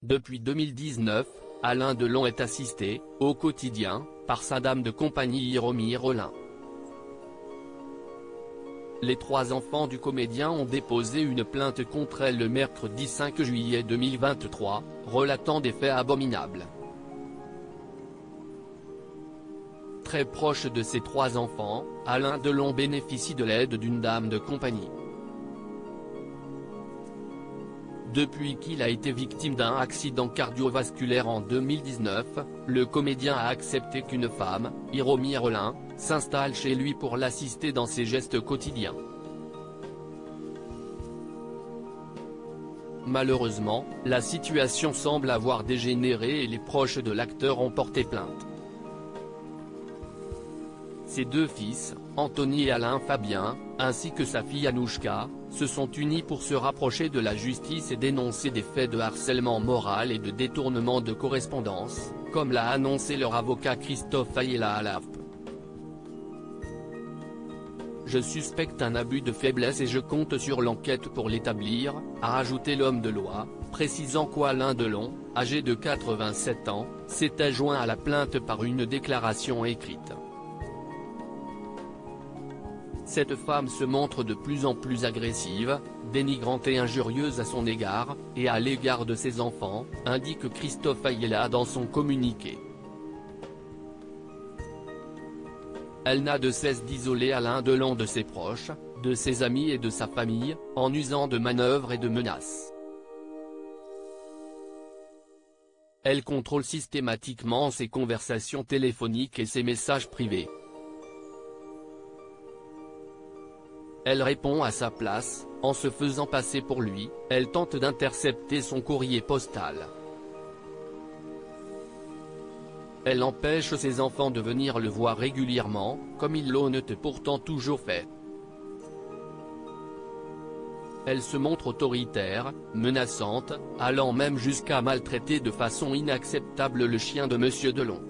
Depuis 2019, Alain Delon est assisté, au quotidien, par sa dame de compagnie Hiromi Rollin. Les 3 enfants du comédien ont déposé une plainte contre elle le mercredi 5 juillet 2023, relatant des faits abominables. Très proche de ses 3 enfants, Alain Delon bénéficie de l'aide d'une dame de compagnie. Depuis qu'il a été victime d'un accident cardiovasculaire en 2019, le comédien a accepté qu'une femme, Hiromi Rollin, s'installe chez lui pour l'assister dans ses gestes quotidiens. Malheureusement, la situation semble avoir dégénéré et les proches de l'acteur ont porté plainte. Ses 2 fils, Anthony et Alain Fabien, ainsi que sa fille Anouchka, se sont unis pour se rapprocher de la justice et dénoncer des faits de harcèlement moral et de détournement de correspondance, comme l'a annoncé leur avocat Christophe Ayala à l'AFP. Je suspecte un abus de faiblesse et je compte sur l'enquête pour l'établir, a ajouté l'homme de loi, précisant qu'Alain Delon, âgé de 87 ans, s'était joint à la plainte par une déclaration écrite. Cette femme se montre de plus en plus agressive, dénigrante et injurieuse à son égard, et à l'égard de ses enfants, indique Christophe Ayala dans son communiqué. Elle n'a de cesse d'isoler Alain Delon de ses proches, de ses amis et de sa famille, en usant de manœuvres et de menaces. Elle contrôle systématiquement ses conversations téléphoniques et ses messages privés. Elle répond à sa place, en se faisant passer pour lui, elle tente d'intercepter son courrier postal. Elle empêche ses enfants de venir le voir régulièrement, comme ils l'ont pourtant toujours fait. Elle se montre autoritaire, menaçante, allant même jusqu'à maltraiter de façon inacceptable le chien de Monsieur Delon.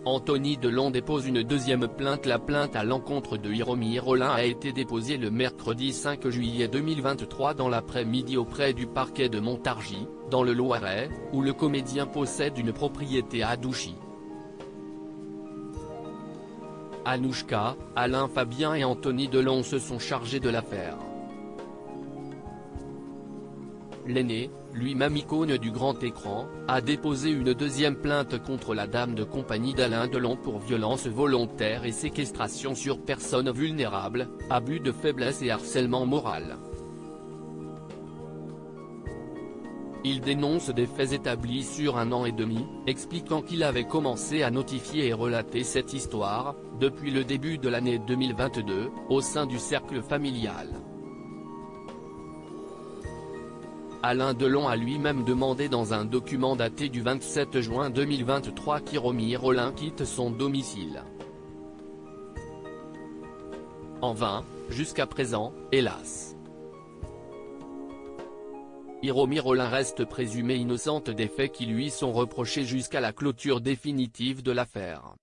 Anthony Delon dépose une 2e plainte. La plainte à l'encontre de Hiromi Rollin a été déposée le mercredi 5 juillet 2023 dans l'après-midi auprès du parquet de Montargis, dans le Loiret, où le comédien possède une propriété à Douchy. Anouchka, Alain Fabien et Anthony Delon se sont chargés de l'affaire. L'aîné, lui-même icône du grand écran, a déposé une 2e plainte contre la dame de compagnie d'Alain Delon pour violence volontaire et séquestration sur personne vulnérable, abus de faiblesse et harcèlement moral. Il dénonce des faits établis sur 1 an et demi, expliquant qu'il avait commencé à notifier et relater cette histoire, depuis le début de l'année 2022, au sein du cercle familial. Alain Delon a lui-même demandé dans un document daté du 27 juin 2023 qu'Hiromi Rollin quitte son domicile. En vain, jusqu'à présent, hélas. Hiromi Rollin reste présumée innocente des faits qui lui sont reprochés jusqu'à la clôture définitive de l'affaire.